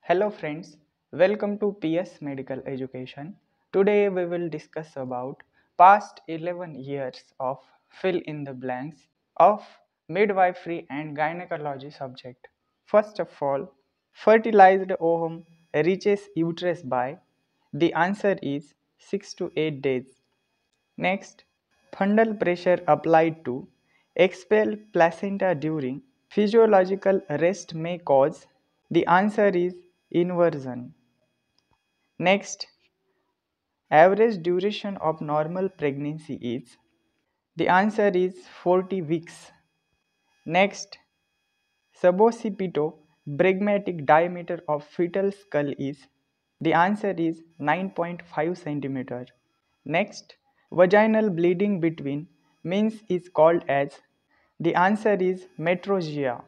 Hello friends, welcome to PS Medical Education. Today we will discuss about past 11 years of fill in the blanks of midwifery and gynecology subject. First of all, fertilized ovum reaches uterus by, the answer is 6 to 8 days. Next, fundal pressure applied to expel placenta during physiological rest may cause, the answer is inversion. Next, average duration of normal pregnancy is, the answer is 40 weeks. Next, suboccipito-bregmatic diameter of fetal skull is, the answer is 9.5 cm. Next, vaginal bleeding between means is called as, the answer is metrorrhagia.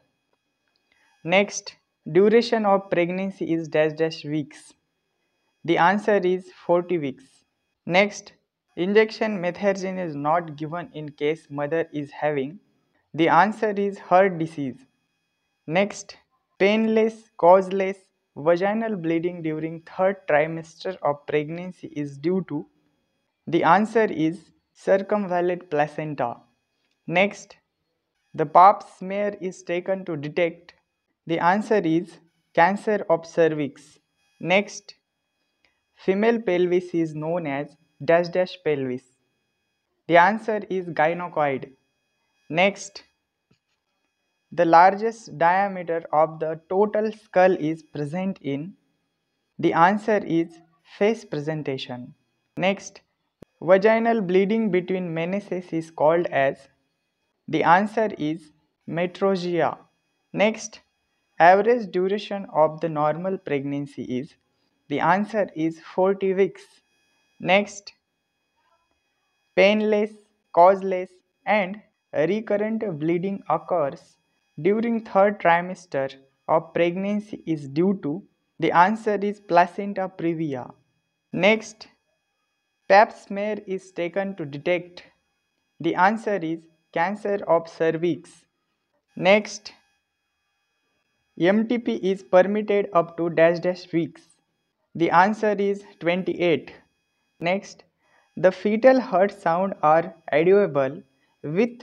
Next, duration of pregnancy is dash dash weeks. The answer is 40 weeks. Next, injection methergine is not given in case mother is having, the answer is heart disease. Next, painless, causeless vaginal bleeding during third trimester of pregnancy is due to, the answer is circumvallate placenta. Next, the pap smear is taken to detect, the answer is cancer of cervix. Next, female pelvis is known as dash dash pelvis. The answer is gynecoid. Next, the largest diameter of the total skull is present in, the answer is face presentation. Next, vaginal bleeding between menisces is called as, the answer is metrorrhagia. Next, average duration of the normal pregnancy is, the answer is 40 weeks. Next, painless, causeless and recurrent bleeding occurs during third trimester of pregnancy is due to, the answer is placenta previa. Next, pap smear is taken to detect, the answer is cancer of cervix. Next, MTP is permitted up to dash dash weeks. The answer is 28. Next, the fetal heart sound are audible with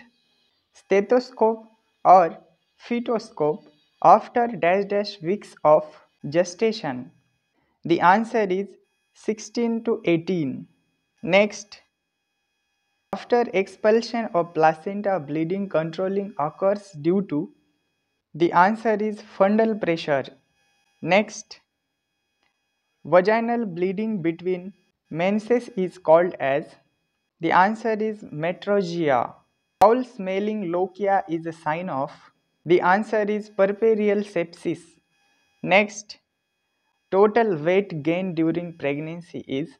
stethoscope or fetoscope after dash dash weeks of gestation. The answer is 16 to 18. Next, after expulsion of placenta bleeding controlling occurs due to, the answer is fundal pressure. Next, vaginal bleeding between menses is called as, the answer is metrorrhagia. Foul smelling lochia is a sign of, the answer is puerperal sepsis. Next, total weight gain during pregnancy is,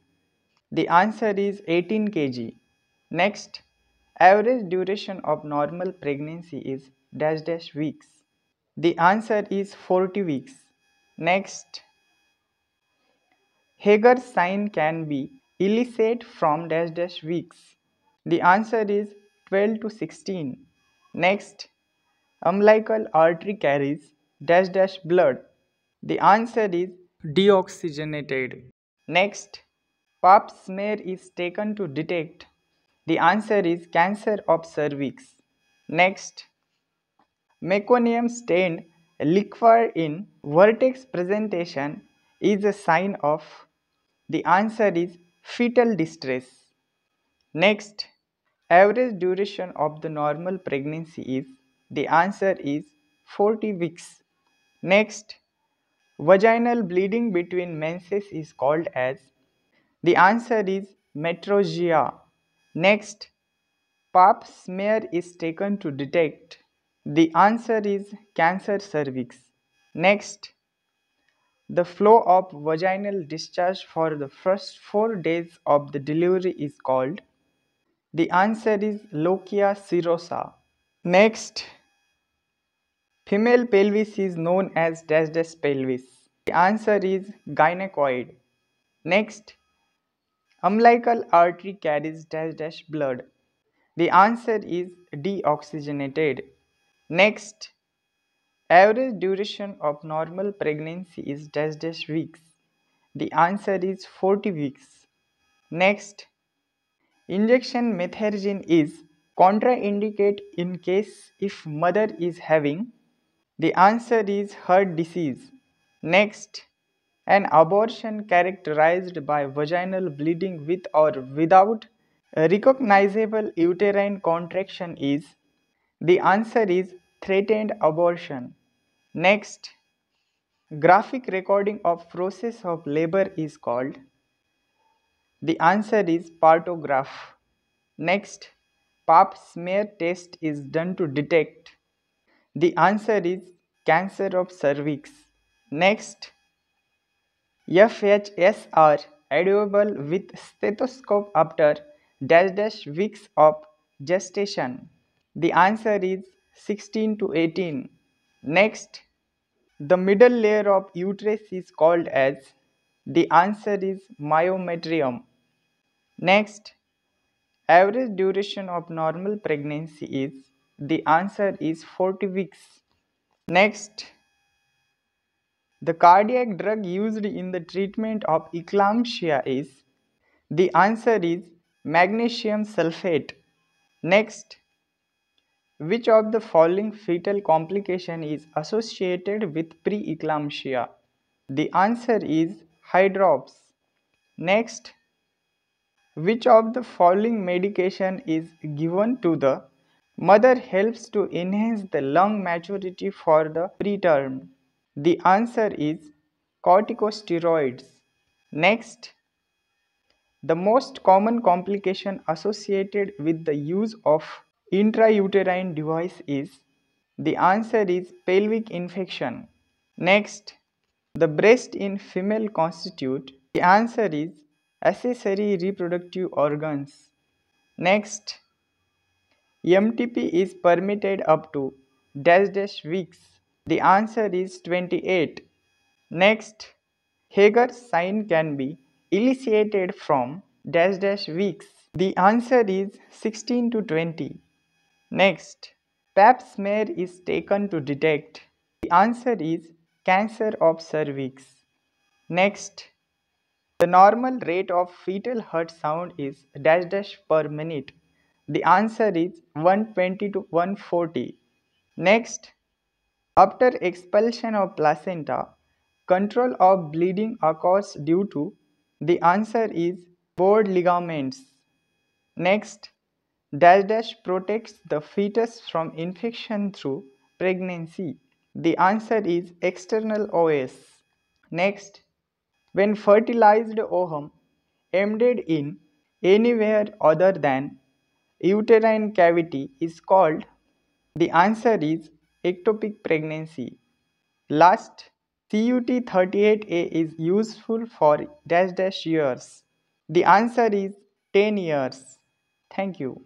the answer is 18 kg. Next, average duration of normal pregnancy is dash dash weeks. The answer is 40 weeks. Next, Hager's sign can be elicited from dash dash weeks. The answer is 12 to 16. Next, umbilical artery carries dash dash blood. The answer is deoxygenated. Next, pap smear is taken to detect. The answer is cancer of cervix. Next, meconium stained liquor in vertex presentation is a sign of, the answer is fetal distress. Next, average duration of the normal pregnancy is, the answer is 40 weeks. Next, vaginal bleeding between menses is called as, the answer is metrorrhagia. Next, pap smear is taken to detect, the answer is cancer cervix. Next, the flow of vaginal discharge for the first 4 days of the delivery is called, the answer is lochia serosa. Next, female pelvis is known as dash dash pelvis. The answer is gynecoid. Next, umbilical artery carries dash dash blood. The answer is deoxygenated. Next, Average duration of normal pregnancy is dash dash weeks. The answer is 40 weeks. Next, injection methergine is contraindicated in case if mother is having. The answer is heart disease. Next, an abortion characterized by vaginal bleeding with or without a recognizable uterine contraction is. The answer is threatened abortion. Next, graphic recording of process of labor is called. The answer is partograph. Next, pap smear test is done to detect. The answer is cancer of cervix. Next, FHS are audible with stethoscope after dash dash weeks of gestation. The answer is 16 to 18. Next, the middle layer of uterus is called as. The answer is myometrium. Next, average duration of normal pregnancy is. The answer is 40 weeks. Next, the cardiac drug used in the treatment of eclampsia is. The answer is magnesium sulfate. Next, which of the following fetal complication is associated with preeclampsia? The answer is hydrops. Next, which of the following medication is given to the mother helps to enhance the lung maturity for the preterm? The answer is corticosteroids. Next, the most common complication associated with the use of intrauterine device is. The answer is pelvic infection. Next, the breast in female constitute. The answer is accessory reproductive organs. Next, MTP is permitted up to dash dash weeks. The answer is 28. Next, Hager's sign can be elicited from dash dash weeks. The answer is 16 to 20. Next, pap smear is taken to detect. The answer is cancer of cervix. Next, the normal rate of fetal heart sound is dash dash per minute. The answer is 120 to 140. Next, after expulsion of placenta, control of bleeding occurs due to. The answer is bored ligaments. Next, dash dash protects the fetus from infection through pregnancy. The answer is external OS. Next, when fertilized ovum embedded in anywhere other than uterine cavity is called. The answer is ectopic pregnancy. Last, CUT38A is useful for dash dash years. The answer is 10 years. Thank you.